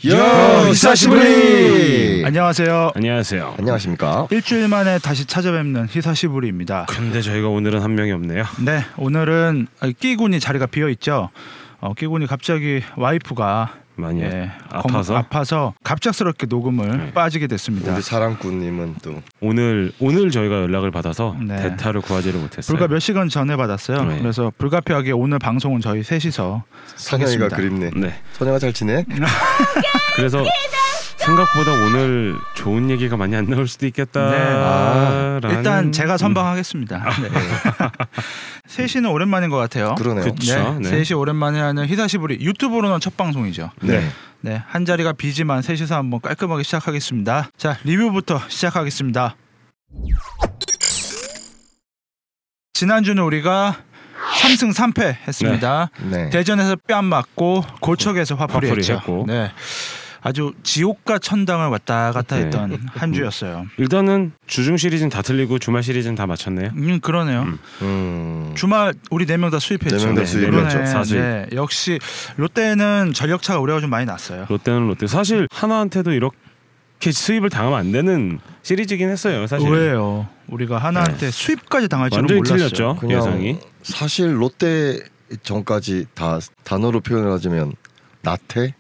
요 히사시부리. 안녕하세요. 안녕하세요. 안녕하십니까. 일주일 만에 다시 찾아뵙는 히사시부리입니다. 근데 저희가 오늘은 한 명이 없네요. 네, 오늘은 끼군이 자리가 비어 있죠. 끼군이 갑자기 와이프가 많이 아파서 갑작스럽게 녹음을 빠지게 됐습니다. 우리 사랑꾼님은 또 오늘 저희가 연락을 받아서 대타를 구하지를 못했어요. 불과 몇 시간 전에 받았어요. 그래서 불가피하게 오늘 방송은 저희 셋이서 선영이가 그립네. 네. 선영아 잘 지내? 그래서 생각보다 오늘 좋은 얘기가 많이 안 나올 수도 있겠다. 네. 일단 제가 선방하겠습니다. 네. 셋이는 오랜만인 것 같아요. 그러네요. 그쵸, 네. 셋이 오랜만에 하는 히사시부리 유튜브로는 첫 방송이죠. 네. 네, 한 자리가 비지만 셋이서 한번 깔끔하게 시작하겠습니다. 자, 리뷰부터 시작하겠습니다. 지난주는 우리가 3승 3패 했습니다. 네. 대전에서 뺨 맞고 고척에서 화풀이했죠. 네. 아주 지옥과 천당을 왔다 갔다 했던 한 주였어요. 일단은 주중 시리즈는 다 틀리고 주말 시리즈는 다 맞췄네요. 그러네요. 주말 우리 4명 다 수입했죠. 4명 다 수입했죠. 사실. 네, 역시 롯데는 전력차가 우려가 좀 많이 났어요. 롯데는 롯데. 사실 하나한테도 이렇게 수입을 당하면 안 되는 시리즈긴 했어요. 사실. 왜요? 우리가 하나한테 수입까지 당할 줄은 완전히 몰랐어요. 틀렸죠. 예상이. 사실 롯데 전까지 다 단어로 표현을 하자면 나태,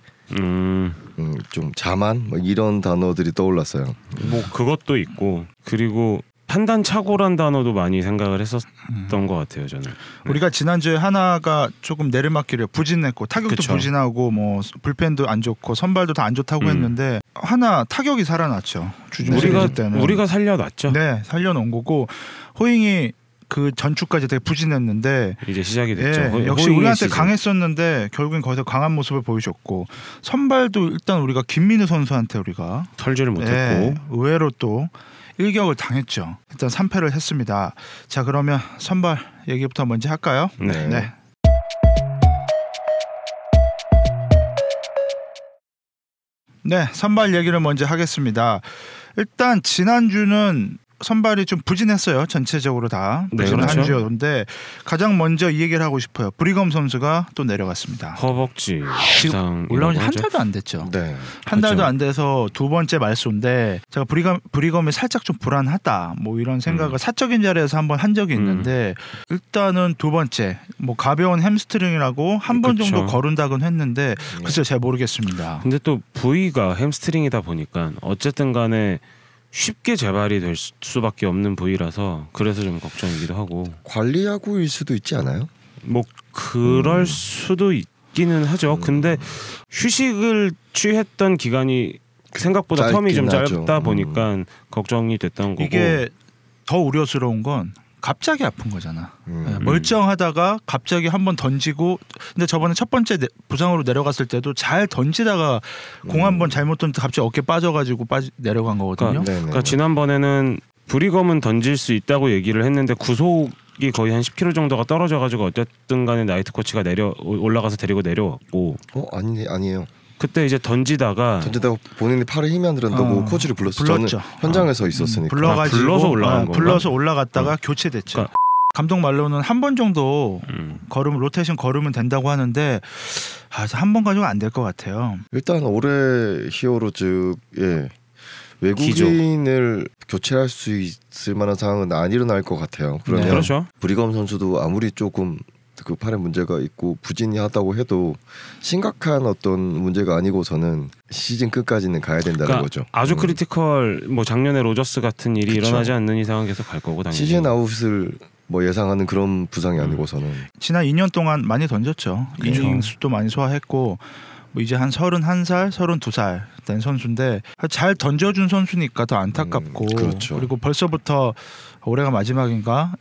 좀 자만 뭐 이런 단어들이 떠올랐어요. 뭐 그것도 있고 그리고 판단 착오란 단어도 많이 생각을 했었던 것 같아요. 저는. 우리가 지난주에 하나가 조금 내리막길에 부진했고 타격도 그쵸. 부진하고 뭐 불펜도 안 좋고 선발도 다 안 좋다고 했는데 하나 타격이 살아났죠. 주중 시리즈 때는. 우리가 살려놨죠. 네, 살려놓은 거고 호잉이 그 전주까지 되게 부진했는데 이제 시작이 됐죠. 역시 우리한테 강했었는데 결국엔 거기서 강한 모습을 보여줬고 선발도 일단 우리가 김민우 선수한테 우리가 털지를 못했고 의외로 또 일격을 당했죠. 일단 3패를 했습니다. 자, 그러면 선발 얘기부터 먼저 할까요? 네. 네, 선발 얘기를 먼저 하겠습니다. 일단 지난주는 선발이 좀 부진했어요. 전체적으로 다 부진한 그렇죠. 한 주였는데 가장 먼저 이 얘기를 하고 싶어요. 브리검 선수가 또 내려갔습니다. 허벅지 지금 올라온 지 한 달도 안 됐죠. 네. 한 달도 그렇죠. 안 돼서 두 번째 말소인데 제가 브리검이 살짝 좀 불안하다 뭐 이런 생각을 사적인 자리에서 한번 한 적이 있는데 일단은 두 번째 뭐 가벼운 햄스트링이라고 한 번 그쵸. 정도 거른다곤 했는데 글쎄요, 잘 모르겠습니다. 근데 또 부위가 햄스트링이다 보니까 어쨌든 간에 쉽게 재발이 될 수밖에 없는 부위라서 그래서 좀 걱정이기도 하고 관리하고일 수도 있지 않아요? 뭐 그럴 수도 있기는 하죠. 근데 휴식을 취했던 기간이 생각보다 텀이 좀 짧긴 짧다 하죠. 보니까 걱정이 됐던 거고 이게 더 우려스러운 건 갑자기 아픈 거잖아. 멀쩡하다가 갑자기 한번 던지고 근데 저번에 첫 번째 부상으로 내려갔을 때도 잘 던지다가 공 한번 잘못 던져 갑자기 어깨 빠져가지고 내려간 거거든요. 그러니까 지난번에는 브리검은 던질 수 있다고 얘기를 했는데 구속이 거의 한 10kg 정도가 떨어져가지고 어쨌든 간에 나이트 코치가 올라가서 데리고 내려왔고 아니에요. 그때 이제 던지다가 본인이 팔에 힘이 안 들었다고 코치를 불렀죠. 저는 현장에서 있었으니까. 불러서 올라간 건가? 불러서 올라갔다가 교체됐죠. 그러니까 감독 말로는 한 번 정도 로테이션 걸으면 된다고 하는데 한 번 가지고 안 될 것 같아요. 일단 올해 히어로즈에 외국인을 교체할 수 있을 만한 상황은 안 일어날 것 같아요. 그러면 그렇죠. 브리검 선수도 아무리 조금 그 팔에 문제가 있고 부진하다고 해도 심각한 어떤 문제가 아니고서는 시즌 끝까지는 가야 된다는 거죠. 아주 크리티컬 뭐 작년에 로저스 같은 일이 그쵸. 일어나지 않는 이상은 계속 갈 거고 당연히. 시즌 아웃을 뭐 예상하는 그런 부상이 아니고서는 지난 2년 동안 많이 던졌죠. 이닝수도 많이 소화했고 뭐 이제 한 31살, 32살 된 선수인데 잘 던져준 선수니까 더 안타깝고 그렇죠. 그리고 벌써부터 올해가 마지막인가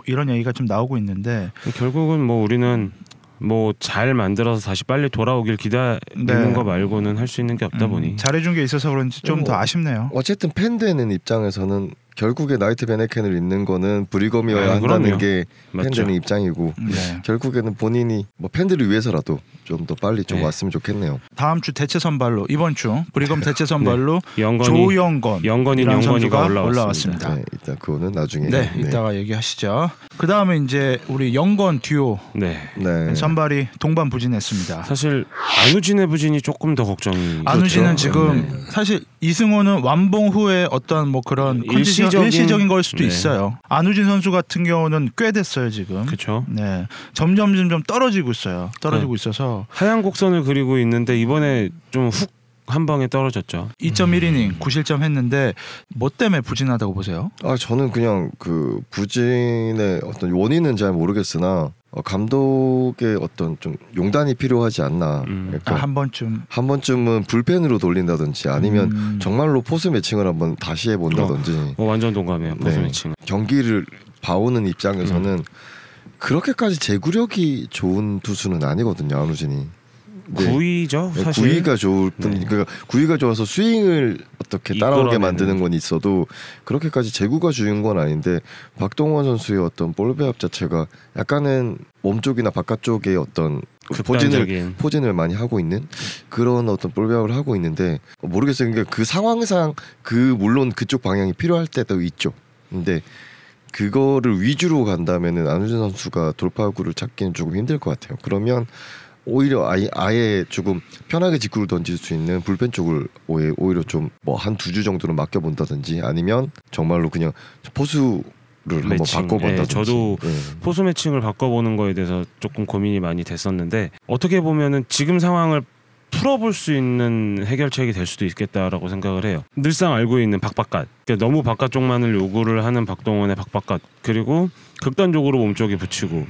이런 얘기가 좀 나오고 있는데 결국은 뭐 우리는 뭐 잘 만들어서 다시 빨리 돌아오길 기다리는 거 말고는 할 수 있는 게 없다 보니 잘해준 게 있어서 그런지 좀 더 아쉽네요. 어쨌든 팬되는 입장에서는 결국에 나이트 베네켄을 입는 거는 브리검이어야 한다는 그럼요. 게 맞죠. 팬들의 입장이고 네. 결국에는 본인이 뭐 팬들을 위해서라도 좀 더 빨리 좀 네. 왔으면 좋겠네요. 다음 주 대체 선발로 이번 주 브리검 대체 선발로 영건이 조영건이라는 영건이가 선수가 올라왔습니다. 올라왔습니다. 네, 일단 그거는 나중에 네, 이따가 얘기하시죠. 그 다음에 이제 우리 영건 듀오 네. 네. 선발이 동반 부진했습니다. 사실 안우진의 부진이 조금 더 걱정이. 안우진은 그렇죠. 지금 사실 이승호는 완봉 후에 어떤 뭐 그런 컨디션 일시적인 걸 수도 네. 있어요. 안우진 선수 같은 경우는 꽤 됐어요 지금. 그렇죠. 네, 점점 떨어지고 있어요. 떨어지고 있어서 하얀 곡선을 그리고 있는데 이번에 좀 훅 한 방에 떨어졌죠. 2.1이닝 9실점 했는데 뭐 때문에 부진하다고 보세요? 저는 그냥 그 부진의 어떤 원인은 잘 모르겠으나 감독의 어떤 좀 용단이 필요하지 않나. 그러니까 한 번쯤 한 번쯤은 불펜으로 돌린다든지 아니면 정말로 포수 매칭을 한번 다시 해본다든지. 완전 동감해요. 포수 네. 매칭. 경기를 봐오는 입장에서는 그렇게까지 제구력이 좋은 투수는 아니거든요, 안우진이. 네. 구위죠, 사실. 구위가 좋을 뿐, 네. 그러니까 구위가 좋아서 스윙을 어떻게 따라오게 이끌어내는. 만드는 건 있어도 그렇게까지 제구가 중요한 건 아닌데 박동원 선수의 어떤 볼 배합 자체가 약간은 몸쪽이나 바깥쪽에 어떤 극단적인. 포진을 많이 하고 있는 그런 어떤 볼 배합을 하고 있는데 모르겠어요. 그러니까 그 상황상 물론 그쪽 방향이 필요할 때도 있죠. 근데 그거를 위주로 간다면은 안우진 선수가 돌파구를 찾기는 조금 힘들 것 같아요. 그러면 오히려 아예 조금 편하게 직구를 던질 수 있는 불펜 쪽을 오히려 좀 뭐 한 2주 정도는 맡겨본다든지 아니면 정말로 그냥 포수를 한번 매칭. 바꿔본다든지. 예, 저도 예. 포수 매칭을 바꿔보는 거에 대해서 조금 고민이 많이 됐었는데 어떻게 보면은 지금 상황을 풀어볼 수 있는 해결책이 될 수도 있겠다라고 생각을 해요. 늘상 알고 있는 박바깥, 그러니까 너무 바깥쪽만을 요구를 하는 박동원의 박바깥, 그리고 극단적으로 몸쪽에 붙이고.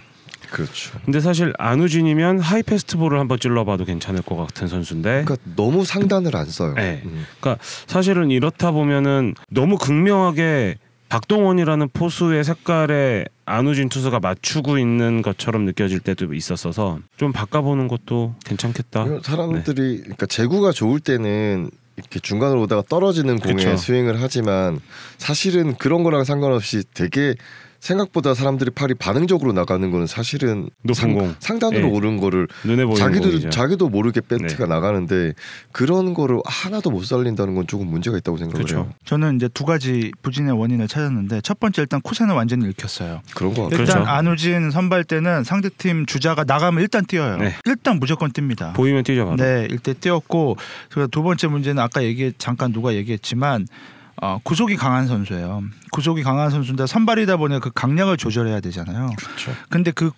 그렇죠. 근데 사실 안우진이면 하이 패스트볼을 한번 찔러봐도 괜찮을 것 같은 선수인데. 그러니까 너무 상단을 안 써요. 네. 그러니까 사실은 이렇다 보면은 너무 극명하게 박동원이라는 포수의 색깔에 안우진 투수가 맞추고 있는 것처럼 느껴질 때도 있었어서 좀 바꿔보는 것도 괜찮겠다. 사람들이 그러니까 제구가 좋을 때는 이렇게 중간으로 오다가 떨어지는 공에 그쵸. 스윙을 하지만 사실은 그런 거랑 상관없이 되게 생각보다 사람들이 팔이 반응적으로 나가는 거는 사실은 높은 공. 상단으로 예. 오른 거를 눈에 보이는 공이죠. 자기도 모르게 배트가 네. 나가는데 그런 거를 하나도 못 살린다는 건 조금 문제가 있다고 생각을 그쵸. 해요. 저는 이제 두 가지 부진의 원인을 찾았는데 첫 번째 일단 코세는 완전히 읽혔어요. 그런 거 같아요. 일단 그렇죠. 안우진 선발 때는 상대팀 주자가 나가면 일단 뛰어요. 네. 일단 무조건 뜁니다. 보이면 뛰죠 바로. 네, 일대 뛰었고 그리고 두 번째 문제는 아까 잠깐 누가 얘기했지만 구속이 강한 선수예요. 구속이 강한 선수인데 선발이다 보니 그 강약을 조절해야 되잖아요. 그렇죠. 근데 그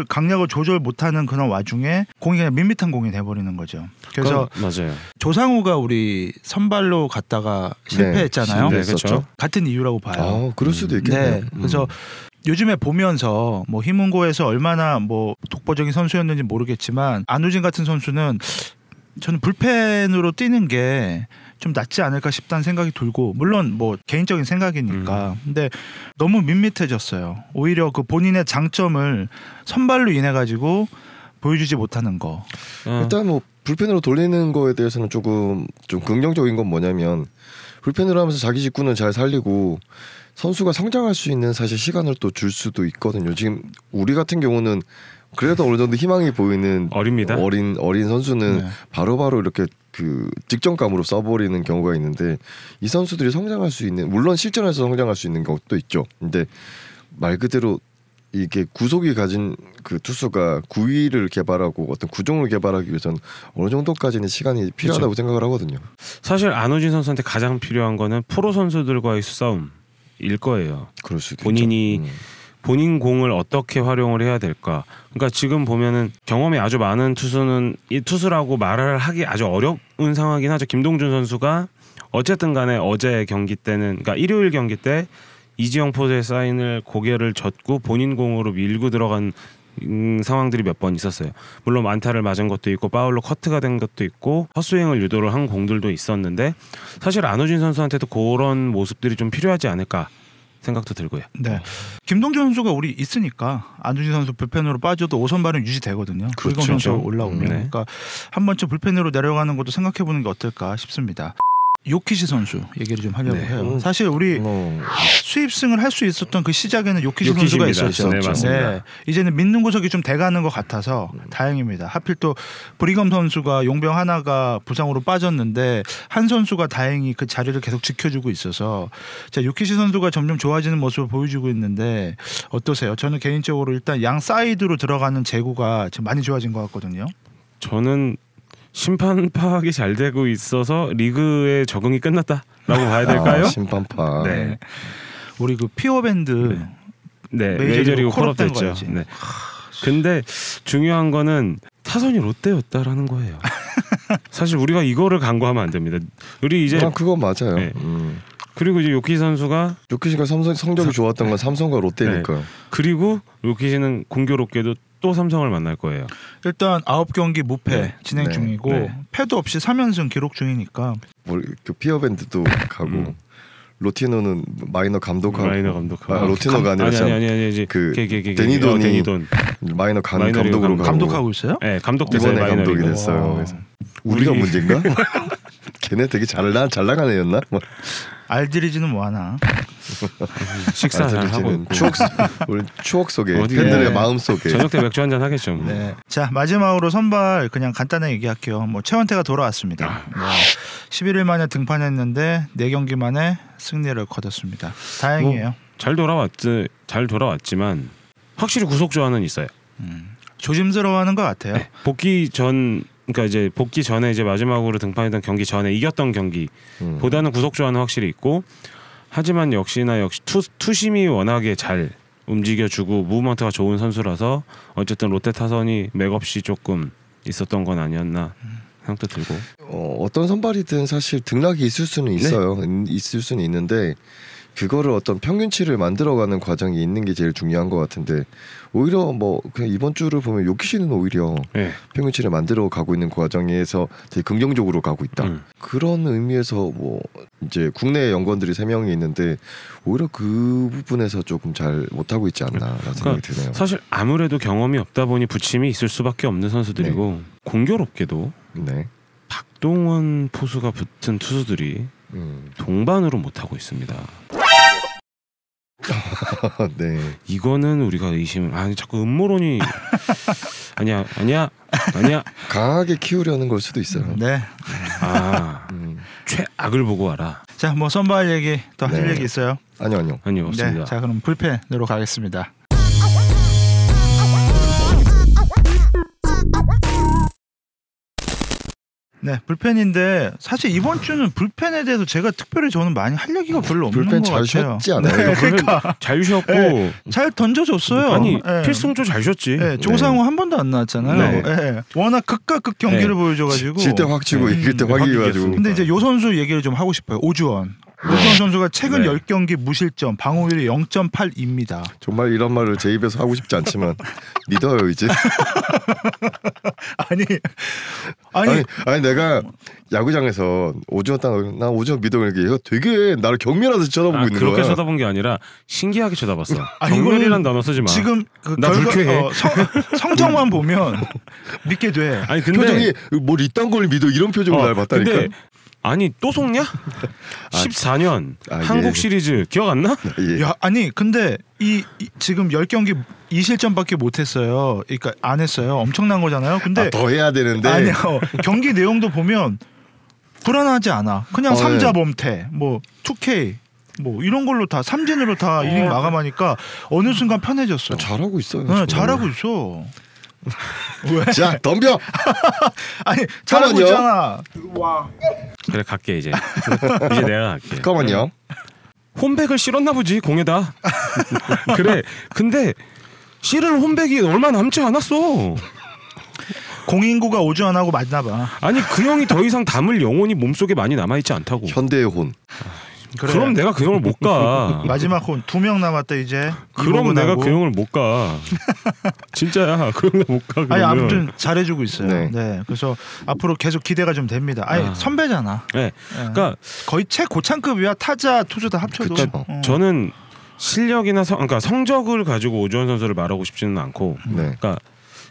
강약을 조절 못하는 그런 와중에 공이 그냥 밋밋한 공이 돼버리는 거죠. 그래서 맞아요. 조상우가 우리 선발로 갔다가 실패했잖아요. 네, 실패했었죠. 그렇죠. 같은 이유라고 봐요. 그럴 수도 있겠네요. 네, 그래서 요즘에 보면서 뭐 희문고에서 얼마나 뭐 독보적인 선수였는지 모르겠지만 안우진 같은 선수는 저는 불펜으로 뛰는 게 좀 낫지 않을까 싶다는 생각이 들고 물론 뭐 개인적인 생각이니까 근데 너무 밋밋해졌어요. 오히려 그 본인의 장점을 선발로 인해 가지고 보여주지 못하는 거. 일단 뭐 불펜으로 돌리는 거에 대해서는 조금 좀 긍정적인 건 뭐냐면 불펜으로 하면서 자기 직구는 잘 살리고 선수가 성장할 수 있는 사실 시간을 또 줄 수도 있거든요. 지금 우리 같은 경우는 그래도 어느 정도 희망이 보이는 어립니다. 어린 선수는 네. 바로바로 이렇게 그 직전감으로 써버리는 경우가 있는데 이 선수들이 성장할 수 있는 물론 실전에서 성장할 수 있는 것도 있죠. 근데 말 그대로 이게 구속이 가진 그 투수가 구위를 개발하고 어떤 구종을 개발하기 위해서는 어느 정도까지는 시간이 필요하다고 생각을 하거든요. 사실 안우진 선수한테 가장 필요한 거는 프로 선수들과의 싸움일 거예요. 그럴 수도 본인이 있죠. 본인 공을 어떻게 활용을 해야 될까. 그러니까 지금 보면은 경험이 아주 많은 투수는 이 투수라고 말을 하기 아주 어려운 상황이긴 하죠. 김동준 선수가 어쨌든 간에 어제 경기 때는 그러니까 일요일 경기 때 이지영 포수의 사인을 고개를 젓고 본인 공으로 밀고 들어간 상황들이 몇 번 있었어요. 물론 안타를 맞은 것도 있고 파울로 커트가 된 것도 있고 헛스윙을 유도를 한 공들도 있었는데 사실 안우진 선수한테도 그런 모습들이 좀 필요하지 않을까 생각도 들고요. 네. 김동준 선수가 우리 있으니까 안우진 선수 불펜으로 빠져도 5선발은 유지되거든요. 그렇죠. 불공 선수 올라오면. 네. 그러니까 한 번쯤 불펜으로 내려가는 것도 생각해보는 게 어떨까 싶습니다. 요키시 선수 얘기를 좀 하려고 네. 해요. 사실 우리 수입승을 할 수 있었던 그 시작에는 요키시 선수가 있었죠. 네, 맞습니다. 네. 이제는 믿는 구석이 좀 돼가는 것 같아서 다행입니다. 하필 또 브리검 선수가 용병 하나가 부상으로 빠졌는데 한 선수가 다행히 그 자리를 계속 지켜주고 있어서 자, 요키시 선수가 점점 좋아지는 모습을 보여주고 있는데 어떠세요? 저는 개인적으로 일단 양 사이드로 들어가는 제구가 지금 많이 좋아진 것 같거든요. 저는 심판 파악이 잘 되고 있어서 리그의 적응이 끝났다라고 봐야 될까요? 심판파. 네. 우리 그 피어밴드 메이저리그 콜업 됐죠. 네. 근데 중요한 거는 타선이 롯데였다라는 거예요. 사실 우리가 이거를 간과하면 안 됩니다. 우리 이제 그건 맞아요. 네. 그리고 이제 요키 선수가 요키시가 성적이 좋았던 건 삼성과 롯데니까요. 그리고 요키시는 공교롭게도 또 삼성을 만날 거예요. 일단 9경기 무패 진행 네. 중이고 패도 없이 3연승 기록 중이니까 그 피어밴드도 가고 로티노는 마이너 감독하고 로티노가 아니라 아니 그 데니돈이 마이너 감독으로 감독하고 있어요? 네, 감독 됐어요. 이번에 감독이 됐어요. 그래서 우리가 문제인가? 걔네 되게 잘 나간 애였나? 알드리지는 뭐하나? 식사 잘 하고 있고. 추억 속에 팬들의 마음 속에 저녁 때 맥주 한잔 하겠죠. 뭐. 네. 자 마지막으로 선발 그냥 간단하게 얘기할게요. 뭐 최원태가 돌아왔습니다. 11일 만에 등판했는데 4경기 만에 승리를 거뒀습니다. 다행이에요. 잘 돌아왔지만 확실히 구속 조화는 있어요. 조심스러워하는 것 같아요. 네. 복귀 전에 이제 마지막으로 등판했던 경기 전에 이겼던 경기보다는 구속 조화는 확실히 있고 하지만 역시 투심이 워낙에 잘 움직여주고 무브먼트가 좋은 선수라서 어쨌든 롯데 타선이 맥없이 조금 있었던 건 아니었나 생각도 들고 어떤 선발이든 사실 등락이 있을 수는 있어요. 있을 수는 있는데 그거를 어떤 평균치를 만들어가는 과정이 있는 게 제일 중요한 것 같은데 오히려 뭐 그냥 이번 주를 보면 요키시는 오히려 평균치를 만들어 가고 있는 과정에서 되게 긍정적으로 가고 있다. 그런 의미에서 뭐 이제 국내 연구원들이 3명이 있는데 오히려 그 부분에서 조금 잘 못하고 있지 않나라는 생각이 드네요. 사실 아무래도 경험이 없다 보니 부침이 있을 수밖에 없는 선수들이고 공교롭게도 박동원 포수가 붙은 투수들이 동반으로 못하고 있습니다. 네. 이거는 우리가 의심을 자꾸 음모론이 아니야 강하게 키우려는 걸 수도 있어요. 네. 최악을 보고 와라. 자, 뭐 선발 얘기 또 하실 얘기 있어요? 아니요 없습니다. 네. 자, 그럼 불펜으로 가겠습니다. 네, 불펜인데 사실 이번 주는 불펜에 대해서 제가 특별히 저는 많이 할 얘기가 별로 없는 불펜 것 잘 같아요. 쉬었지 않아요? 네, 그러니까 잘 쉬었고 잘 던져줬어요. 아니 필승조 잘 쉬었지. 조상우 한 번도 안 나왔잖아요. 워낙 극과 극 경기를 보여줘가지고 질 때 확 치고 이길 때 확 이겨가지고. 근데 이제 요 선수 얘기를 좀 하고 싶어요. 오주원 선수가 최근 10경기 무실점, 방어율이 0.82입니다. 정말 이런 말을 제 입에서 하고 싶지 않지만 믿어요 이제. 아니 내가 야구장에서 오주원 나 오주원 믿어 그러니까 얘가 되게 나를 경멸하듯이 쳐다보고 있는 거야. 그렇게 쳐다본 게 아니라 신기하게 쳐다봤어. 경멸이란 단어 쓰지 마. 지금 나 불쾌해. 성적만 보면 믿게 돼. 아니 근데 표정이 뭘 이딴 걸 믿어 이런 표정을 날 봤다니까. 근데 아니 또 속냐? 14년 한국 시리즈 기억 안 나? 야, 아니 근데 이 지금 10경기 2실점밖에 못 했어요. 그러니까 안 했어요. 엄청난 거잖아요. 근데 더 해야 되는데. 아니요. 경기 내용도 보면 불안하지 않아. 그냥 3자 범퇴, 뭐 2K 뭐 이런 걸로 다 삼진으로 다 이닝 마감하니까 어느 순간 편해졌어. 잘하고 있어요. 네, 잘하고 있어. 왜? 자 덤벼. 아니 잘하고 있잖아. 그래 갈게 이제 내가 갈게. 잠깐만요. 홈백을 실었나 보지 공에다. 그래 근데 실은 홈백이 얼마 남지 않았어. 공인구가 오주환하고 맞나 봐. 아니 그 형이 더 이상 담을 영혼이 몸속에 많이 남아있지 않다고. 현대의 혼. 그래. 그럼 내가 그 형을 못 가. 마지막 혼 2명 남았다 이제. 그럼 내가 그 형을 못 가. 진짜야. 그럼 내가 못 가. 아니 아무튼 잘해주고 있어요. 네. 네. 그래서 앞으로 계속 기대가 좀 됩니다. 아니 선배잖아. 네. 그러니까 거의 최고창급이야. 타자 투수 다 합쳐도. 저는 실력이나 그러니까 성적을 가지고 오주환 선수를 말하고 싶지는 않고. 네. 그러니까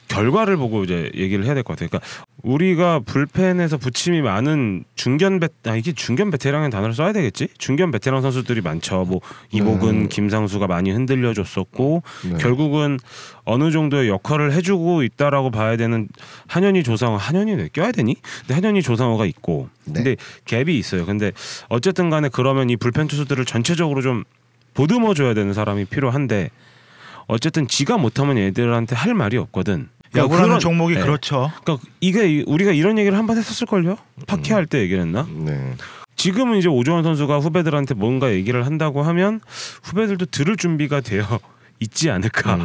결과를 보고 이제 얘기를 해야 될 것 같아요. 그러니까 우리가 불펜에서 부침이 많은 이게 중견 베테랑이라는 단어를 써야 되겠지? 중견 베테랑 선수들이 많죠. 뭐 이복은, 김상수가 많이 흔들려줬었고 결국은 어느 정도의 역할을 해주고 있다라고 봐야 되는 한현희, 조상우, 한현희 왜 껴야 되니? 근데 한현희, 조상우가 있고, 근데 갭이 있어요. 근데 어쨌든 간에 그러면 이 불펜 투수들을 전체적으로 좀 보듬어줘야 되는 사람이 필요한데 어쨌든 지가 못하면 얘들한테 할 말이 없거든. 야구라는 종목이 그렇죠. 그러니까 이게 우리가 이런 얘기를 한 번 했었을걸요? 파케할 때 얘기를 했나? 네. 지금은 이제 오주원 선수가 후배들한테 뭔가 얘기를 한다고 하면 후배들도 들을 준비가 되어 있지 않을까.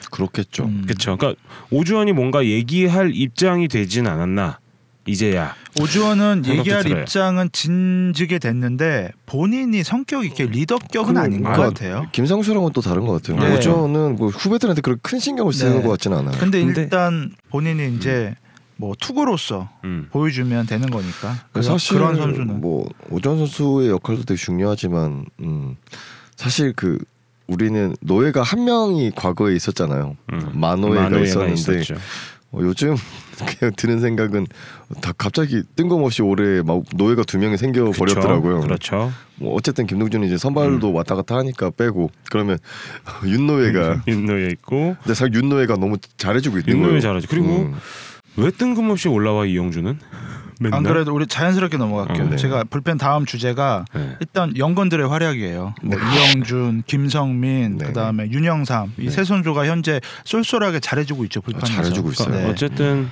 그렇겠죠. 그렇죠. 그러니까 오주원이 뭔가 얘기할 입장이 되진 않았나. 이제야. 오주원은 얘기할 들어요. 입장은 진즉에 됐는데 본인이 성격이 이렇게 리더격은 아닌 것 같아요. 김상수랑은 또 다른 것 같아요. 네. 오주원은 뭐 후배들한테 그렇게 큰 신경을 쓰는 것 같지는 않아요. 근데 일단 본인이 이제 뭐 투구로서 보여주면 되는 거니까. 사실 그런 선수는 뭐 오주원 선수의 역할도 되게 중요하지만 사실 우리는 노예가 한 명이 과거에 있었잖아요. 만노예가 있었는데 있었죠. 요즘 그냥 드는 생각은 다 갑자기 뜬금없이 올해 막 노예가 2명이 생겨 버렸더라고요. 그렇죠. 뭐 어쨌든 김동준이 이제 선발도 왔다 갔다 하니까 빼고 그러면 윤노예가 윤노예 있고. 근데 사실 윤노예가 너무 잘해주고 있는 거예요. 윤노예 잘하지. 그리고 왜 뜬금없이 올라와 이영주는? 맨날? 안 그래도 우리 자연스럽게 넘어갈게요. 네. 제가 불펜 다음 주제가 일단 연건들의 활약이에요. 뭐 이영준, 김성민, 그다음에 윤영삼 이 세 선수가 현재 쏠쏠하게 잘해주고 있죠. 불펜에서. 잘해주고 있어요. 네. 어쨌든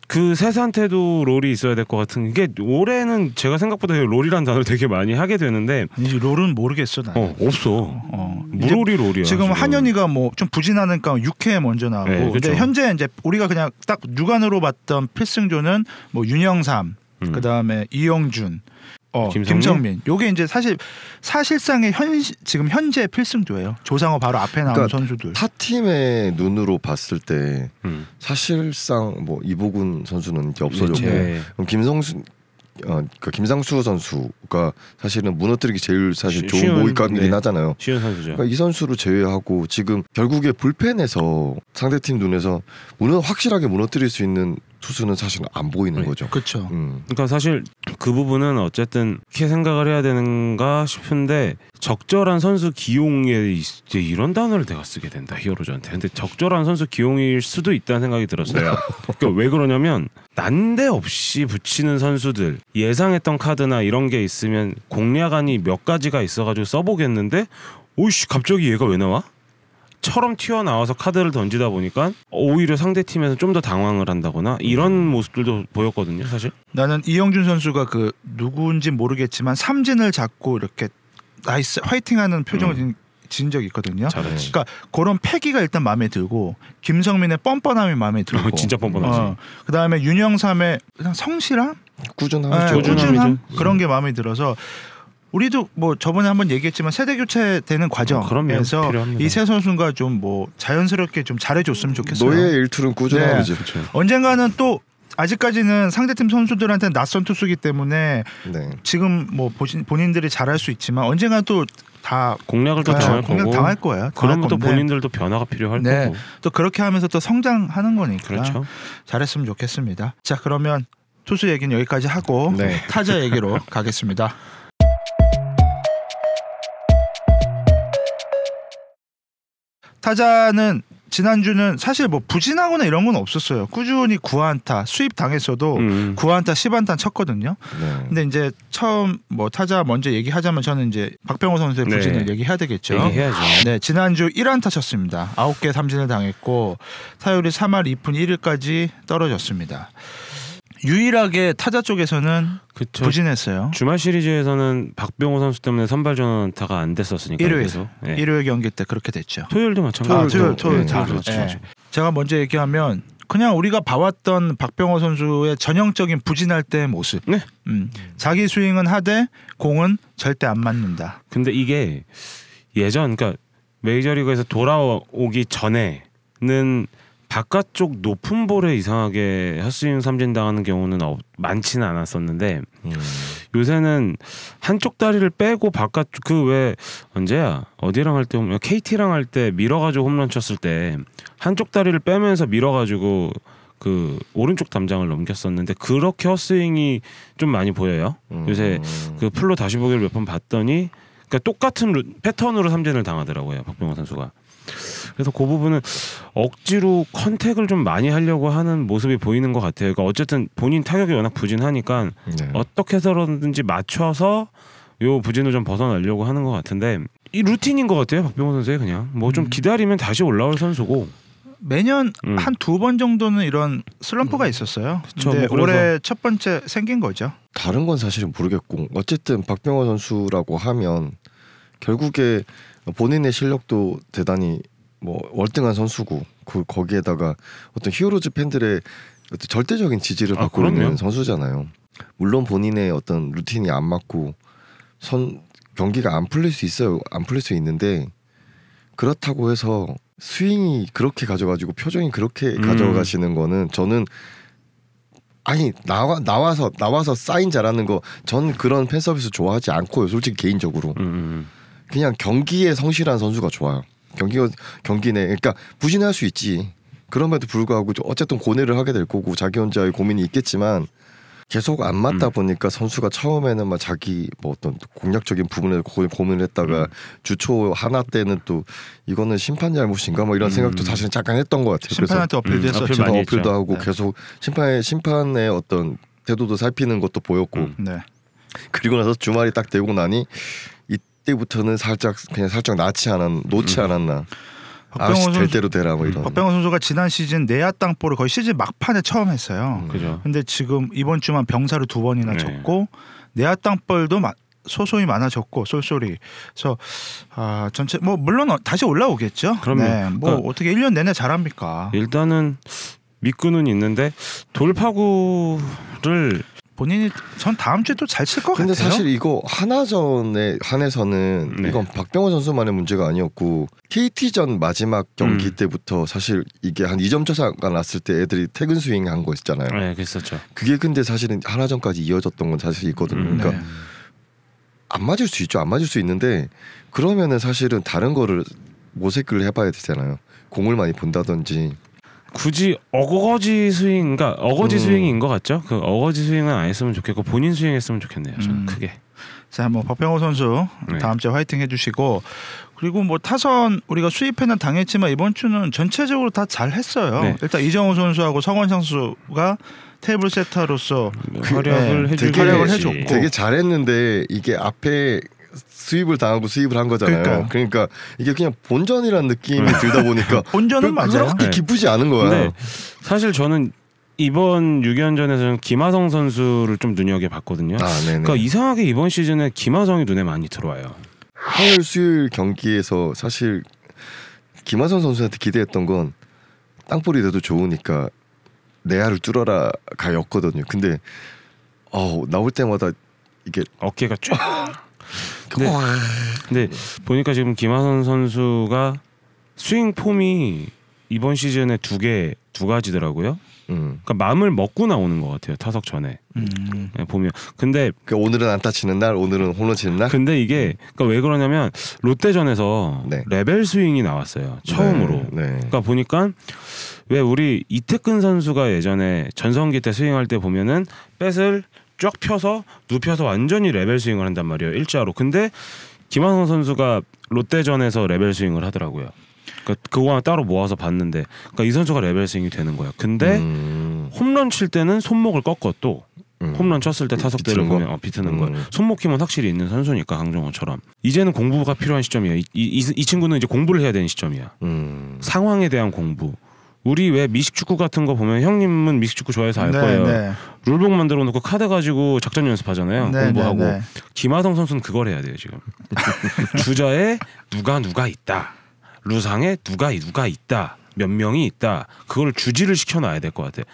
그 셋한테도 롤이 있어야 될 것 같은 게 올해는 제가 생각보다 롤이라는 단어를 되게 많이 하게 되는데 아니지 롤은 모르겠어 나. 없어. 무롤이 롤이야. 지금 한현희가 뭐 좀 부진하니까 6회에 먼저 나오고 네, 그렇죠. 근데 현재 이제 우리가 그냥 딱 육안으로 봤던 필승조는 뭐 윤영삼 그다음에 이영준 김성민 요게 이제 사실상의 지금 현재 필승조예요. 조상호 바로 앞에 나온 그러니까 선수들. 타 팀의 눈으로 봤을 때 사실상 뭐 이보근 선수는 이제 없어졌고 그럼 김상수 선수가 사실은 무너뜨리기 제일 사실 좋은 모의감이긴 하잖아요. 쉬운 선수죠. 그러니까 이 선수를 제외하고 지금 결국에 불펜에서 상대팀 눈에서 확실하게 무너뜨릴 수 있는 투수는 사실은 안 보이는 거죠. 그렇죠. 그러니까 사실 그 부분은 어쨌든 이렇게 생각을 해야 되는가 싶은데 적절한 선수 기용에 이제 이런 단어를 내가 쓰게 된다 히어로즈한테. 근데 적절한 선수 기용일 수도 있다는 생각이 들었어요. 그러니까 왜 그러냐면 난데없이 붙이는 선수들 예상했던 카드나 이런 게 있으면 공략안이 몇 가지가 있어가지고 써보겠는데 오이씨 갑자기 얘가 왜 나와? 처럼 튀어나와서 카드를 던지다 보니까 오히려 상대팀에서 좀 더 당황을 한다거나 이런 모습들도 보였거든요 사실. 나는 이영준 선수가 그 누구인지 모르겠지만 삼진을 잡고 이렇게 나이스 화이팅하는 표정을 지은 적이 있거든요. 잘했지. 그러니까 그런 패기가 일단 마음에 들고 김성민의 뻔뻔함이 마음에 들고 진짜 뻔뻔하지. 그다음에 윤영삼의 그냥 성실함? 꾸준함이죠. 꾸준함? 그런 게 마음에 들어서 우리도 뭐 저번에 한번 얘기했지만 세대 교체되는 과정에서 이 세 선수가 좀 뭐 자연스럽게 좀 잘해줬으면 좋겠어요. 노예 일투는 꾸준함이죠. 네. 언젠가는 또 아직까지는 상대팀 선수들한테 낯선 투수기 때문에 지금 뭐 본인들이 잘할 수 있지만 언젠가 또 다 공략을 또 당할 거고 공략 당할 거예요. 그러면 또 본인들도 변화가 필요할 거고 또 그렇게 하면서 또 성장하는 거니까 그렇죠. 잘했으면 좋겠습니다. 자 그러면 투수 얘기는 여기까지 하고 타자 얘기로 가겠습니다. 타자는 지난주는 사실 뭐 부진하거나 이런 건 없었어요. 꾸준히 9안타 수입 당했어도 9안타 10안타 쳤거든요. 근데 이제 처음 뭐 타자 먼저 얘기하자면 저는 이제 박병호 선수의 부진을 얘기해야 되겠죠. 얘기해야죠. 네, 지난주 1안타 쳤습니다. 9개 삼진을 당했고 타율이 3할 2푼 1리까지 떨어졌습니다. 유일하게 타자 쪽에서는 부진했어요. 주말 시리즈에서는 박병호 선수 때문에 선발 전원타가 안 됐었으니까. 일요일 경기 때 그렇게 됐죠. 토요일도 마찬가지죠. 토요일 다 그렇죠. 제가 먼저 얘기하면 그냥 우리가 봐왔던 박병호 선수의 전형적인 부진할 때의 모습. 자기 스윙은 하되 공은 절대 안 맞는다. 근데 이게 예전 그러니까 메이저리그에서 돌아오기 전에는 바깥쪽 높은 볼에 이상하게 헛스윙 삼진당하는 경우는 많지는 않았었는데 요새는 한쪽 다리를 빼고 바깥쪽 그 왜 언제야 어디랑 할 때 보면 KT랑 할 때 밀어가지고 홈런 쳤을 때 한쪽 다리를 빼면서 밀어가지고 그 오른쪽 담장을 넘겼었는데 그렇게 헛스윙이 좀 많이 보여요. 요새 그 플로 다시 보기를 몇 번 봤더니 그러니까 똑같은 패턴으로 삼진을 당하더라고요 박병호 선수가. 그래서 그 부분은 억지로 컨택을 좀 많이 하려고 하는 모습이 보이는 것 같아요. 그러니까 어쨌든 본인 타격이 워낙 부진하니까 네. 어떻게 해서든지 맞춰서 요 부진을 좀 벗어나려고 하는 것 같은데 이 루틴인 것 같아요 박병호 선수의 그냥 뭐 좀 기다리면 다시 올라올 선수고 매년 한 2번 정도는 이런 슬럼프가 있었어요. 그쵸, 근데 뭐 그래서 올해 첫 번째 생긴 거죠. 다른 건 사실은 모르겠고 어쨌든 박병호 선수라고 하면 결국에 본인의 실력도 대단히 뭐 월등한 선수고 거기에다가 어떤 히어로즈 팬들의 어떤 절대적인 지지를 받고 그럼요. 있는 선수잖아요. 물론 본인의 어떤 루틴이 안 맞고 경기가 안 풀릴 수 있어요. 안 풀릴 수 있는데 그렇다고 해서 스윙이 그렇게 가져가지고 표정이 그렇게 가져가시는 거는 저는 아니 나와서 사인 잘하는 거 전 그런 팬 서비스 좋아하지 않고요. 솔직히 개인적으로 그냥 경기에 성실한 선수가 좋아요. 경기 내 그러니까 부진할 수 있지. 그럼에도 불구하고 어쨌든 고뇌를 하게 될 거고 자기 혼자의 고민이 있겠지만 계속 안 맞다 보니까 선수가 처음에는 막 자기 뭐 어떤 공략적인 부분에 고민을 했다가 주초 하나 때는 또 이거는 심판 잘못인가 뭐 이런 생각도 사실 잠깐 했던 것 같아요. 심판한테 어필도 했었죠. 어필도 하고 네. 계속 심판의 어떤 태도도 살피는 것도 보였고 네. 그리고 나서 주말이 딱 되고 나니 이때부터는 살짝 놓지 않았나. 될 대로 되라 뭐 이런. 박병호 선수가 지난 시즌 내야 땅볼을 거의 시즌 막판에 처음 했어요. 그죠. 근데 지금 이번 주만 병사를 2번이나 쳤고 내야 땅볼도 소소히 많아졌고 쏠쏠이. 그래서 전체 뭐 물론 다시 올라오겠죠. 그럼요. 네, 뭐 그러니까 어떻게 1년 내내 잘합니까? 일단은 믿고는 있는데 돌파구를 본인이 전 다음 주에 또 잘 칠 것 같아요. 근데 사실 이거 하나전에 한해서는 네. 이건 박병호 선수만의 문제가 아니었고 KT전 마지막 경기 때부터 사실 이게 한 2점 차가 났을 때 애들이 퇴근 스윙 한 거 있잖아요. 네, 그랬었죠. 그게 근데 사실은 하나전까지 이어졌던 건 사실 있거든요. 그러니까 네. 안 맞을 수 있죠. 안 맞을 수 있는데 그러면은 사실은 다른 거를 모색을 해봐야 되잖아요. 공을 많이 본다든지. 굳이 어거지 스윙, 그러니까 어거지 스윙인 것 같죠? 그 어거지 스윙은 안 했으면 좋겠고 본인 스윙했으면 좋겠네요. 저는 크게. 자, 뭐 박병호 선수 네. 다음 주에 화이팅 해주시고 그리고 뭐 타선 우리가 수입에는 당했지만 이번 주는 전체적으로 다 잘했어요. 네. 일단 이정우 선수하고 성원 선수가 테이블 세터로서 활약을 활약을 해줬고 되게 잘했는데 이게 앞에 수입을 당하고 수입을 한 거잖아요. 그러니까 이게 그냥 본전이라는 느낌이 들다 보니까 본전은 맞아요. 그렇게 기쁘지 않은 거야. 근데 사실 저는 이번 6연전에서는 김하성 선수를 좀 눈여겨봤거든요. 네네. 그러니까 이상하게 이번 시즌에 김하성이 눈에 많이 들어와요. 화요일 수요일 경기에서 사실 김하성 선수한테 기대했던 건 땅볼이 돼도 좋으니까 내야를 뚫어라 가였거든요. 근데 나올 때마다 이게 어깨가 쫙. 근데 보니까 지금 김하성 선수가 스윙 폼이 이번 시즌에 두 가지더라고요. 그러니까 마음을 먹고 나오는 것 같아요. 타석 전에 보면. 근데 오늘은 안타 치는 날, 오늘은 홈런 치는 날. 근데 이게 그러니까 왜 그러냐면 롯데전에서 네. 레벨 스윙이 나왔어요. 처음으로. 네. 그러니까 보니까 왜 우리 이태근 선수가 예전에 전성기 때 스윙할 때 보면은 백을 쫙 펴서 눕혀서 완전히 레벨 스윙을 한단 말이에요. 일자로. 근데 김하성 선수가 롯데전에서 레벨 스윙을 하더라고요. 그러니까 그거 따로 모아서 봤는데, 그러니까 이 선수가 레벨 스윙이 되는 거야. 근데 홈런 칠 때는 손목을 꺾어 또. 홈런 쳤을 때 타석대를 보면 비트는 거. 손목 힘은 확실히 있는 선수니까 강정호처럼. 이제는 공부가 필요한 시점이에요. 이 친구는 이제 공부를 해야 되는 시점이야. 상황에 대한 공부. 우리 왜 미식축구 같은 거 보면 형님은 미식축구 좋아해서 알 거예요. 네. 룰북 만들어 놓고 카드 가지고 작전 연습하잖아요. 네, 공부하고. 네. 김하성 선수는 그걸 해야 돼요 지금. 주자에 누가 있다. 루상에 누가 있다. 몇 명이 있다. 그걸 주지를 시켜놔야 될 것 같아요.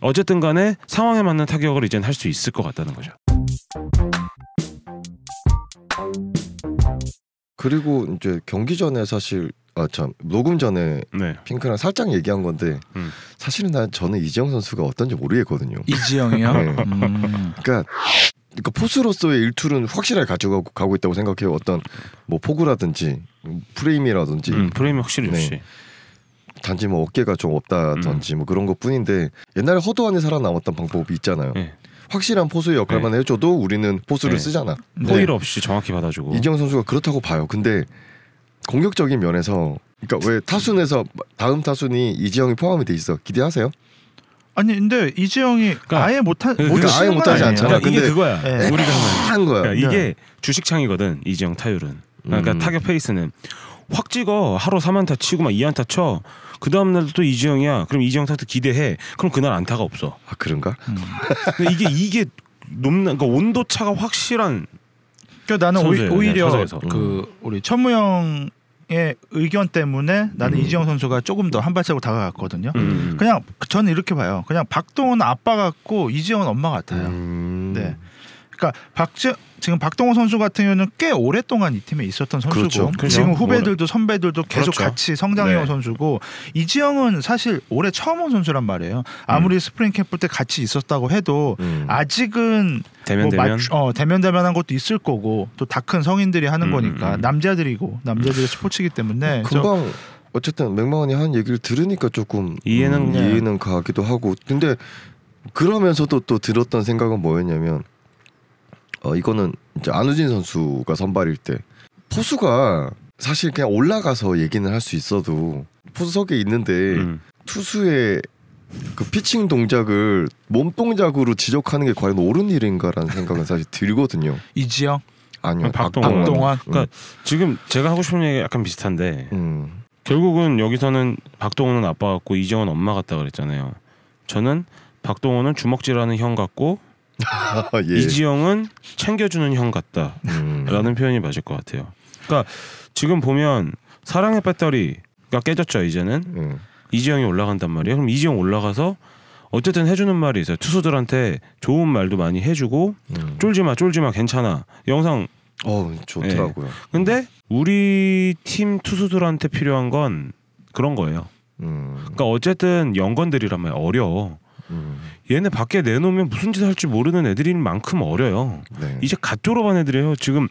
어쨌든 간에 상황에 맞는 타격을 이제는 할 수 있을 것 같다는 거죠. 그리고 이제 경기 전에 사실 참 녹음 전에 네. 핑크랑 살짝 얘기한 건데 사실은 저는 이지영 선수가 어떤지 모르겠거든요. 이지영이요? 네. 그러니까 포수로서의 일투는 확실하게 가지고 있다고 생각해요. 어떤 뭐 포구라든지 프레임이라든지 프레임이 확실히 네. 좋지. 단지 뭐 어깨가 좀 없다든지 뭐 그런 것뿐인데 옛날에 허도안에 살아남았던 방법이 있잖아요. 네. 확실한 포수의 역할만 해줘도 우리는 포수를 네. 쓰잖아. 포일 없이 정확히 받아주고. 이지영 선수가 그렇다고 봐요. 근데 공격적인 면에서 그러니까 왜 타순에서 다음 타순이 이지영이 포함이 돼 있어. 기대하세요? 아니 근데 이지영이 그러니까 아예 그러니까 아예 못하지 않잖아. 그러니까 이게 근데 그거야. 네. 우리가 한 거야. 그러니까 이게 주식창이거든. 이지영 타율은. 그러니까 타격 페이스는 확 찍어 하루 3안타 치고 막 2안타 쳐. 그 다음 날도 또 이지영이야. 그럼 이지영 타도 기대해. 그럼 그날 안타가 없어. 아 그런가? 근데 이게 높는 그러니까 온도 차가 확실한. 그러니까 나는 선수예요, 오히려 타석에서. 그 우리 천무영의 의견 때문에 나는 이지영 선수가 조금 더 한 발자국 다가갔거든요. 그냥 저는 이렇게 봐요. 그냥 박동원 아빠 같고 이지영은 엄마 같아요. 네. 그러니까 지금 박동원 선수 같은 경우는 꽤 오랫동안 이 팀에 있었던 선수고 그렇죠. 지금 후배들도 선배들도 계속 그렇죠. 같이 성장해온 네. 선수고 이지영은 사실 올해 처음 온 선수란 말이에요. 아무리 스프링 캠프 때 같이 있었다고 해도 아직은 대면대면한 것도 있을 거고 또 다 큰 성인들이 하는 거니까 남자들의 스포츠이기 때문에 금방 어쨌든 맥마원이 한 얘기를 들으니까 조금 이해는 가기도 하고 근데 그러면서도 또 들었던 생각은 뭐였냐면 이거는 이제 안우진 선수가 선발일 때 포수가 사실 그냥 올라가서 얘기는 할 수 있어도 포수석에 있는데 투수의 그 피칭 동작을 몸 동작으로 지적하는 게 과연 옳은 일인가라는 생각은 사실 들거든요. 이지영? 아니요, 박동원. 그러니까 지금 제가 하고 싶은 얘기 약간 비슷한데 결국은 여기서는 박동원은 아빠 같고 이지영은 엄마 같다 그랬잖아요. 저는 박동원은 주먹질하는 형 같고 예. 이지영은 챙겨주는 형 같다라는 표현이 맞을 것 같아요. 그러니까 지금 보면 사랑의 배터리가 깨졌죠. 이제는 이지영이 올라간단 말이에요. 그럼 이지영 올라가서 어쨌든 해주는 말이 있어요. 투수들한테 좋은 말도 많이 해주고 쫄지마 괜찮아. 영상 좋더라고요. 네. 근데 우리 팀 투수들한테 필요한 건 그런 거예요. 그러니까 어쨌든 영건들이란 말이야. 어려워. 얘네 밖에 내놓으면 무슨 짓 할지 모르는 애들인 만큼 어려요. 네. 이제 갓 졸업한 애들이에요. 지금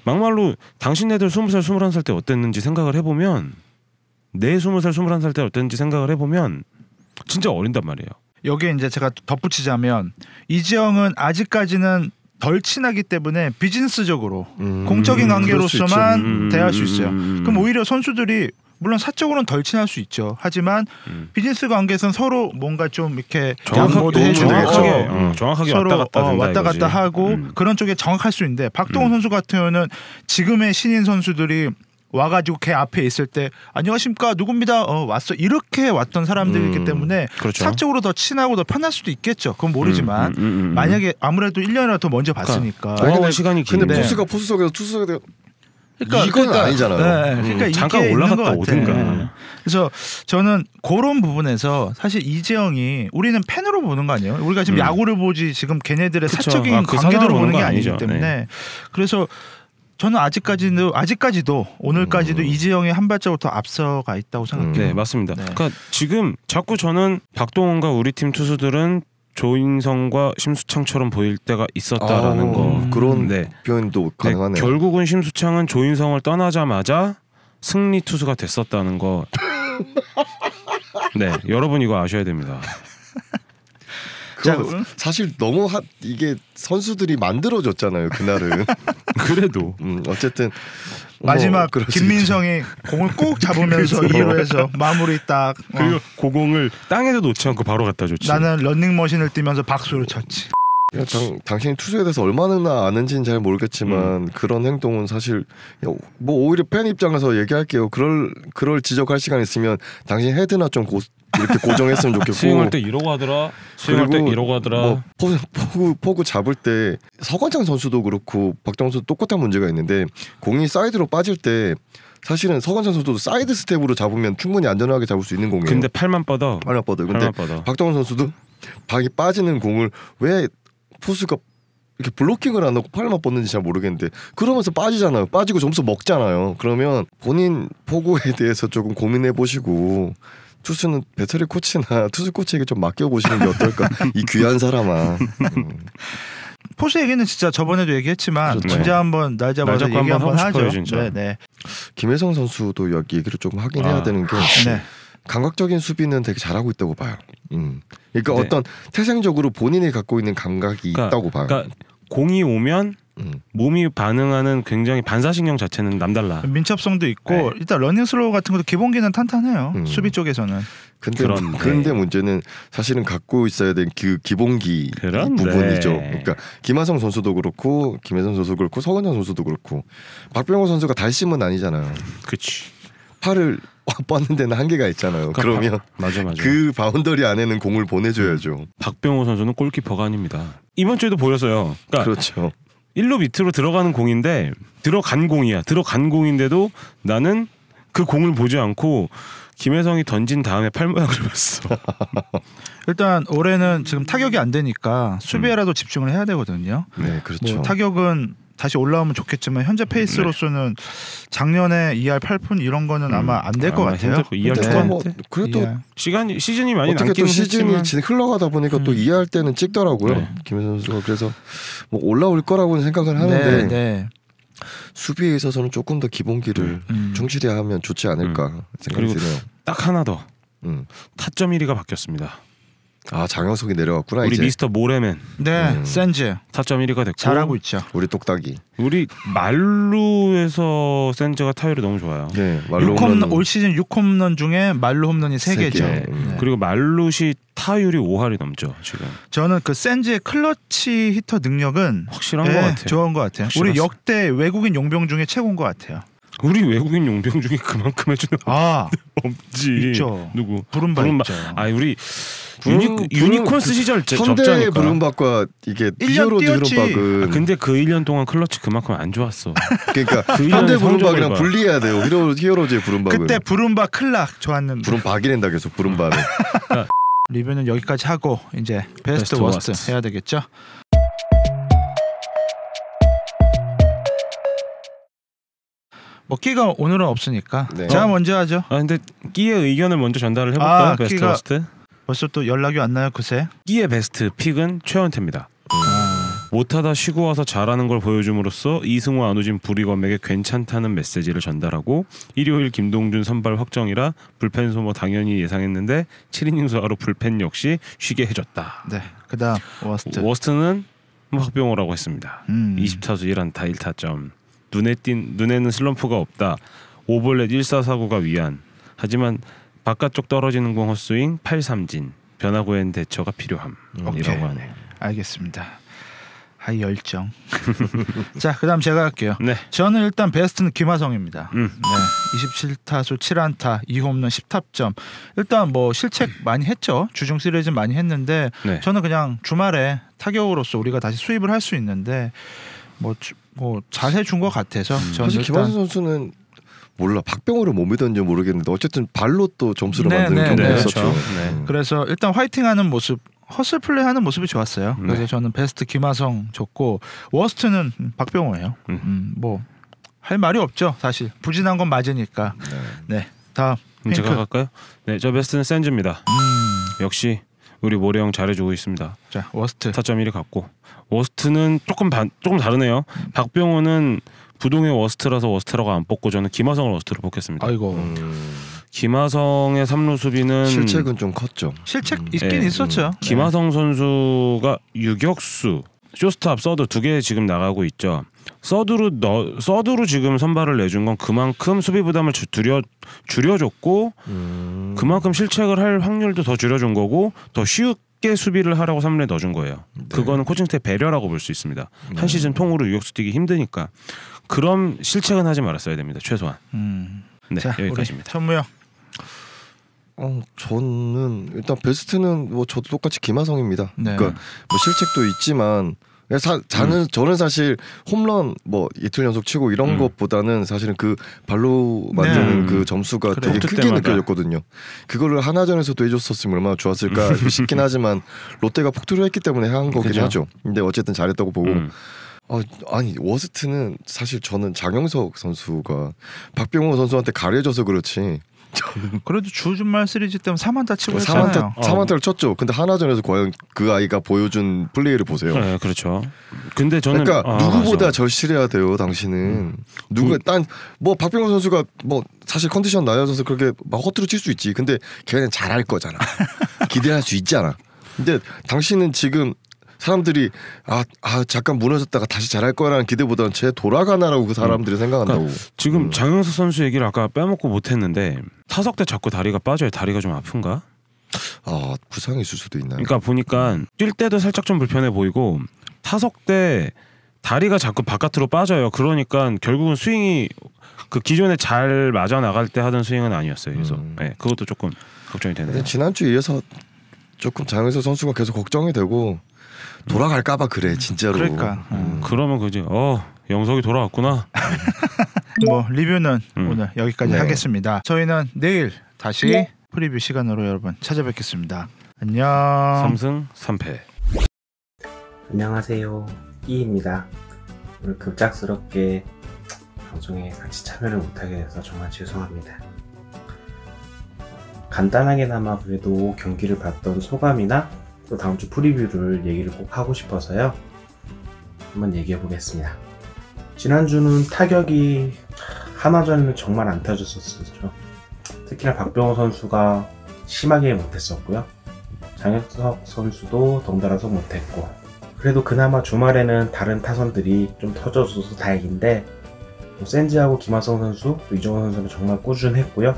막말로 당신네들 20살 21살 때 어땠는지 생각을 해보면 내 20살 21살 때 어땠는지 생각을 해보면 진짜 어린단 말이에요. 여기에 이제 제가 덧붙이자면 이지영은 아직까지는 덜 친하기 때문에 비즈니스적으로 공적인 관계로서만 대할 수 있어요. 그럼 오히려 선수들이 물론 사적으로는 덜 친할 수 있죠. 하지만 비즈니스 관계에서는 서로 뭔가 좀 이렇게 양보도 해주고 정확하게 서로 왔다 갔다 하고 그런 쪽에 정확할 수 있는데 박동원 선수 같은 경우는 지금의 신인 선수들이 와가지고 걔 앞에 있을 때 안녕하십니까 누굽니다 왔어 이렇게 왔던 사람들이기 때문에 그렇죠. 사적으로 더 친하고 더 편할 수도 있겠죠. 그건 모르지만 만약에 아무래도 1년이라도 더 먼저 봤으니까 돌아올 시간이 근데 긴데 포수가 포수석에서 투수석에 이건 아니잖아요. 네, 그러니까 잠깐 이게 올라갔다 있는 것 같아요. 오든가. 그래서 저는 그런 부분에서 사실 이지영이 우리는 팬으로 보는 거 아니에요? 우리가 지금 야구를 보지 지금 걔네들의 그쵸. 사적인 그 관계로 사람으로 보는 게 건 아니기 아니죠. 때문에 네. 그래서 저는 아직까지도 오늘까지도 이지영이 한 발자국 더 앞서가 있다고 생각해요. 네, 맞습니다. 네. 그러니까 지금 자꾸 저는 박동원과 우리 팀 투수들은 조인성과 심수창처럼 보일 때가 있었다라는 거. 그런 네. 표현도 가능하네요. 결국은 심수창은 조인성을 떠나자마자 승리 투수가 됐었다는 거. 네, 여러분 이거 아셔야 됩니다. 사실 너무 이게 선수들이 만들어줬잖아요 그날은. 그래도 네. 뭐 어쨌든 마지막 그럴 수 김민성이 공을 꼭 잡으면서 2루에서 마무리 딱. 그리고 고공을 땅에도 놓지 않고 바로 갖다 줬지. 나는 런닝머신을 뛰면서 박수를 쳤지. 당신이 투수에 대해서 얼마나 아는지는 잘 모르겠지만 그런 행동은 사실 뭐 오히려 팬 입장에서 얘기할게요. 그럴 지적할 시간 있으면 당신 헤드나 좀 이렇게 고정했으면 좋겠고. 스윙할 때 이러고 하더라. 스윙할 때 이러고 하더라. 뭐 포구 잡을 때 서건창 선수도 그렇고 박정호 선수 똑같은 문제가 있는데 공이 사이드로 빠질 때 사실은 서건창 선수도 사이드 스텝으로 잡으면 충분히 안전하게 잡을 수 있는 공이에요. 근데 팔만 뻗어. 근데 박정호 선수도 박이 빠지는 공을 왜 포수가 이렇게 블로킹을 안 하고 팔만 뻗는지 잘 모르겠는데 그러면서 빠지잖아요. 빠지고 점수 먹잖아요. 그러면 본인 포구에 대해서 조금 고민해 보시고 투수는 배터리 코치나 투수 코치에게 좀 맡겨 보시는 게 어떨까? 이 귀한 사람아. 포수 얘기는 진짜 저번에도 얘기했지만 그렇죠. 진짜 한번 날 잡아서 얘기 한번 한번 하고 싶어요, 하죠. 진짜. 네. 김혜성 선수도 여기 얘기를 조금 하긴 해야 되는 게 네. 감각적인 수비는 되게 잘하고 있다고 봐요. 그러니까 네. 어떤 태생적으로 본인이 갖고 있는 감각이 있다고 봐요. 그러니까 공이 오면 몸이 반응하는 굉장히 반사신경 자체는 남달라. 민첩성도 있고 네. 일단 러닝 슬로우 같은 것도 기본기는 탄탄해요. 수비 쪽에서는. 근데 문제는 사실은 갖고 있어야 될 그 기본기 그런데. 부분이죠. 그러니까 김하성 선수도 그렇고 김혜성 선수도 그렇고 서건장 선수도 그렇고 박병호 선수가 달심은 아니잖아요. 그치. 팔을 뻗는 데는 한계가 있잖아요. 그러면 맞아. 그 바운더리 안에는 공을 보내줘야죠. 박병호 선수는 골키퍼가 아닙니다. 이번 주에도 보였어요. 그러니까 그렇죠. 1루 밑으로 들어가는 공인데 들어간 공이야. 들어간 공인데도 나는 그 공을 보지 않고 김혜성이 던진 다음에 팔 모양을 봤어. 일단 올해는 지금 타격이 안 되니까 수비에라도 집중을 해야 되거든요. 네, 그렇죠. 뭐 타격은 다시 올라오면 좋겠지만 현재 페이스로서는 작년에 2할 8푼 이런 거는 아마 안 될 것 아마 같아요. 힘들 거. 2할 네. 초반 뭐 그래도 2할. 시즌이 많이 어떻게 남긴 또 시즌이 했지만 흘러가다 보니까 또 이해할 때는 찍더라고요. 네. 김혜성 선수가 그래서 뭐 올라올 거라고는 생각을 하는데 네. 수비에 있어서는 조금 더 기본기를 충실히 하면 좋지 않을까 생각이 그리고 드네요. 딱 하나 더 음. 타점 1위가 바뀌었습니다. 아 장영석이 내려갔구나. 우리 이제 미스터 모레맨 네, 센즈 타점 1위가 됐고 잘하고 있죠. 우리 똑딱이. 우리 말루에서 센즈가 타율이 너무 좋아요. 네, 말로 6홈런, 올 시즌 6홈런 중에 말루 홈런이 3개죠. 개. 그리고 말루시 타율이 5할이 넘죠 지금. 저는 그 센즈의 클러치 히터 능력은 확실한 것 같아요. 좋은 것 같아요. 확실했어. 우리 역대 외국인 용병 중에 최고인 것 같아요. 우리 외국인 용병 중에 그만큼 해주는 아 없지. 있죠. 누구? 부른바 부른바. 있죠. 아 우리 부른- 유니콘스 시절 현대 적자니까. 부른박과 이게 1년 히어로즈 뛰었지. 부른박은 근데 그 1년 동안 클러치 그만큼 안 좋았어. 그러니까 그 현대 일년의 부른박이랑 성적을 봐. 분리해야 돼요. 히어로즈의 부른박은. 그때 부른바 클락 좋았는데. 부른박이란다 계속 부른박을. 리뷰는 여기까지 하고 이제 베스트 베스트 워스트 워스트. 해야 되겠죠. 뭐 끼가 오늘은 없으니까 네. 제가 먼저 하죠. 아 근데 끼의 의견을 먼저 전달을 해볼까요? 아, 베스트 끼가- 워스트. 벌써 또 연락이 왔나요 그새? 끼의 베스트 픽은 최원태입니다. 못하다 쉬고 와서 잘하는 걸 보여줌으로써 이승우 안우진 부리검에게 괜찮다는 메시지를 전달하고 일요일 김동준 선발 확정이라 불펜 소모 당연히 예상했는데 7이닝 소화로 불펜 역시 쉬게 해줬다. 네. 그다음 워스트. 워스트는 박병호라고 했습니다. 20타수 1안타 1타점. 눈에는 슬럼프가 없다. 오볼렛 1사사구가 위안. 하지만 바깥쪽 떨어지는 공 헛스윙 8삼진. 변화구엔 대처가 필요함. 오케이. 이라고 하네요. 알겠습니다. 하이 열정. 자, 그다음 제가 할게요. 네. 저는 일단 베스트는 김하성입니다. 음. 네, 27타수 7안타 2홈런 10타점. 일단 뭐 실책 많이 했죠. 주중 시리즈 많이 했는데 네. 저는 그냥 주말에 타격으로서 우리가 다시 수입을 할 수 있는데 뭐 잘 해준 것 같아서 저는 사실 일단 김하성 선수는 몰라 박병호를 못 믿었는지 모르겠는데 어쨌든 발로 또 점수를 네, 만드는 네, 경우가 네. 있었죠. 그렇죠. 네. 그래서 일단 화이팅하는 모습, 허슬 플레이하는 모습이 좋았어요. 그래서 네. 저는 베스트 김하성 좋고 워스트는 박병호예요. 뭐 할 말이 없죠, 사실 부진한 건 맞으니까. 네, 다음 그럼 제가 핑크. 갈까요? 네, 저 베스트는 센즈입니다. 역시 우리 모래 형 잘해주고 있습니다. 자, 워스트. 타점 1위 같고 워스트는 조금 다르네요. 박병호는 부동의 워스트라서 워스트라고 안 뽑고 저는 김하성을 워스트로 뽑겠습니다. 아이고 김하성의 3루 수비는 실책은 좀 컸죠. 실책 있긴 네. 있었죠. 김하성 선수가 유격수, 쇼스탑, 서드 두 개 지금 나가고 있죠. 서드로 지금 선발을 내준 건 그만큼 수비 부담을 줄여줬고 그만큼 실책을 할 확률도 더 줄여준 거고 더 쉽게 수비를 하라고 3루에 넣어준 거예요. 그거는 코칭 스태프 배려라고 볼 수 있습니다. 한 시즌 통으로 유격수 뛰기 힘드니까 그럼 실책은 하지 말았어야 됩니다. 최소한. 네, 자, 우리 여기까지입니다. 천무영. 저는 일단 베스트는 뭐 저도 똑같이 김하성입니다. 네. 그러니까 뭐 실책도 있지만 저는 사실 홈런 뭐 이틀 연속 치고 이런 것보다는 사실은 그 발로 만드는 그 점수가 되게 크게 때마다. 느껴졌거든요. 그거를 하나전에서도 해줬었으면 얼마나 좋았을까 싶긴 하지만 롯데가 폭투를 했기 때문에 한 거긴 그죠. 하죠. 근데 어쨌든 잘했다고 보고 아니 워스트는 사실 저는 장영석 선수가 박병호 선수한테 가려져서 그렇지. 그래도 주말 시리즈 때문에 3안타 치고 했잖아요. 3안타를 쳤죠. 근데 하나전에서 과연 그 아이가 보여준 플레이를 보세요. 네, 그렇죠. 근데 저는 그러니까 누구보다 맞아. 절실해야 돼요. 당신은 딴 뭐 박병호 선수가 뭐 사실 컨디션 낮아져서 그렇게 막 허투루 칠 수 있지. 근데 걔는 잘할 거잖아. 기대할 수 있잖아. 근데 당신은 지금 사람들이 잠깐 무너졌다가 다시 잘할 거라는 기대보다는 쟤 돌아가나라고 그 사람들이 생각한다고. 지금 장영석 선수 얘기를 아까 빼먹고 못했는데 타석 때 자꾸 다리가 빠져요. 다리가 좀 아픈가? 부상이 있을 수도 있나요? 그러니까 보니까 뛸 때도 살짝 좀 불편해 보이고 타석 때 다리가 자꾸 바깥으로 빠져요. 그러니까 결국은 스윙이 그 기존에 잘 맞아 나갈 때 하던 스윙은 아니었어요. 그래서 네, 그것도 조금 걱정이 되네요. 지난주에 이어서 조금 장영석 선수가 계속 걱정이 되고 돌아갈까봐 그래 진짜로. 그러니까 그러면 그지. 영석이 돌아왔구나. 뭐 리뷰는 오늘 여기까지 네. 하겠습니다. 저희는 내일 다시 프리뷰 시간으로 여러분 찾아뵙겠습니다. 안녕. 3승 3패. 안녕하세요, 끼입니다. 오늘 급작스럽게 방송에 같이 참여를 못하게 돼서 정말 죄송합니다. 간단하게나마 그래도 경기를 봤던 소감이나 또 다음 주 프리뷰를 얘기를 꼭 하고 싶어서요. 한번 얘기해 보겠습니다. 지난주는 타격이 하나전에는 정말 안 타졌었죠. 특히나 박병호 선수가 심하게 못했었고요. 장혁석 선수도 덩달아서 못했고, 그래도 그나마 주말에는 다른 타선들이 좀 터져줘서 다행인데 센지하고 김하성 선수, 또 이정원 선수는 정말 꾸준했고요.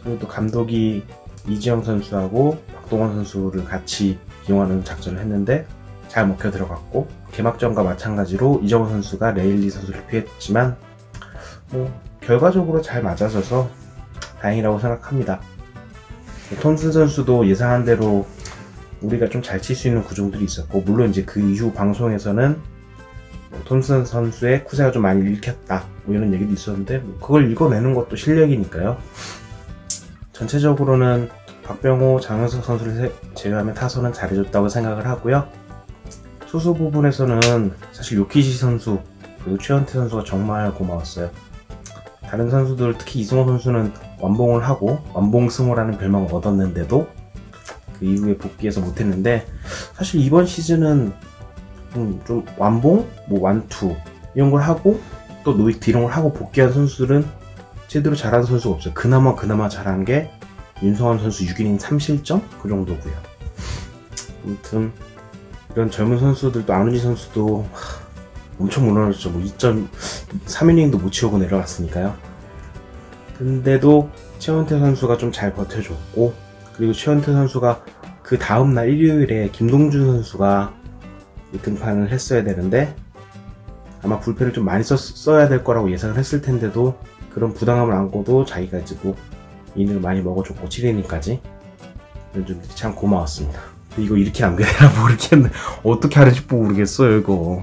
그리고 또 감독이 이지영 선수하고 박동원 선수를 같이 이용하는 작전을 했는데 잘 먹혀 들어갔고, 개막전과 마찬가지로 이정원 선수가 레일리 선수를 피했지만 결과적으로 잘 맞아져서 다행이라고 생각합니다. 톰슨 선수도 예상한 대로 우리가 좀 잘 칠 수 있는 구종들이 있었고, 물론 이제 그 이후 방송에서는 톰슨 선수의 쿠세가 좀 많이 읽혔다 이런 얘기도 있었는데 그걸 읽어내는 것도 실력이니까요. 전체적으로는 박병호, 장영석 선수를 제외하면 타선은 잘해줬다고 생각을 하고요. 투수 부분에서는 사실 요키시 선수 그리고 최원태 선수가 정말 고마웠어요. 다른 선수들, 특히 이승호 선수는 완봉을 하고 완봉승호라는 별명을 얻었는데도 그 이후에 복귀해서 못했는데, 사실 이번 시즌은 좀 완봉, 완투 이런 걸 하고 또 노익 디롱을 하고 복귀한 선수들은 제대로 잘하는 선수가 없어요. 그나마 잘한 게 윤성환 선수 6이닝 3실점 그 정도고요. 아무튼 이런 젊은 선수들도, 안우지 선수도 엄청 무너졌죠. 2.3이닝도 못 치우고 내려갔으니까요. 근데도 최원태 선수가 좀 잘 버텨줬고, 그리고 최원태 선수가 그 다음날 일요일에 김동준 선수가 등판을 했어야 되는데 아마 불펜을 좀 많이 써야 될 거라고 예상을 했을 텐데도 그런 부담감을 안고도 자기가 이제 이닝을 많이 먹어줬고 7이닝까지 좀 참 고마웠습니다. 이거 이렇게 남겨야 되나 모르겠네. 어떻게 하는지 모르겠어요 이거.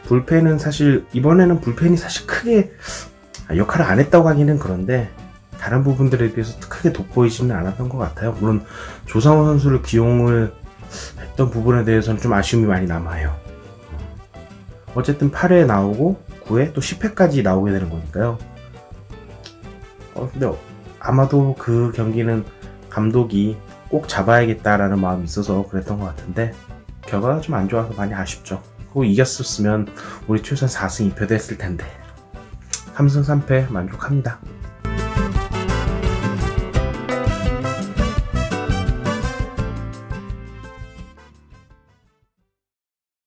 불펜은 사실 이번에는 불펜이 사실 크게 역할을 안 했다고 하기는 그런데 다른 부분들에 비해서 크게 돋보이지는 않았던 것 같아요. 물론 조상우 선수를 기용을 했던 부분에 대해서는 좀 아쉬움이 많이 남아요. 어쨌든 8회에 나오고 9회 또 10회까지 나오게 되는 거니까요. 근데 아마도 그 경기는 감독이 꼭 잡아야겠다라는 마음이 있어서 그랬던 것 같은데 결과가 좀 안 좋아서 많이 아쉽죠. 그거 이겼었으면 우리 최소한 4승 2패도 했을 텐데. 3승 3패 만족합니다.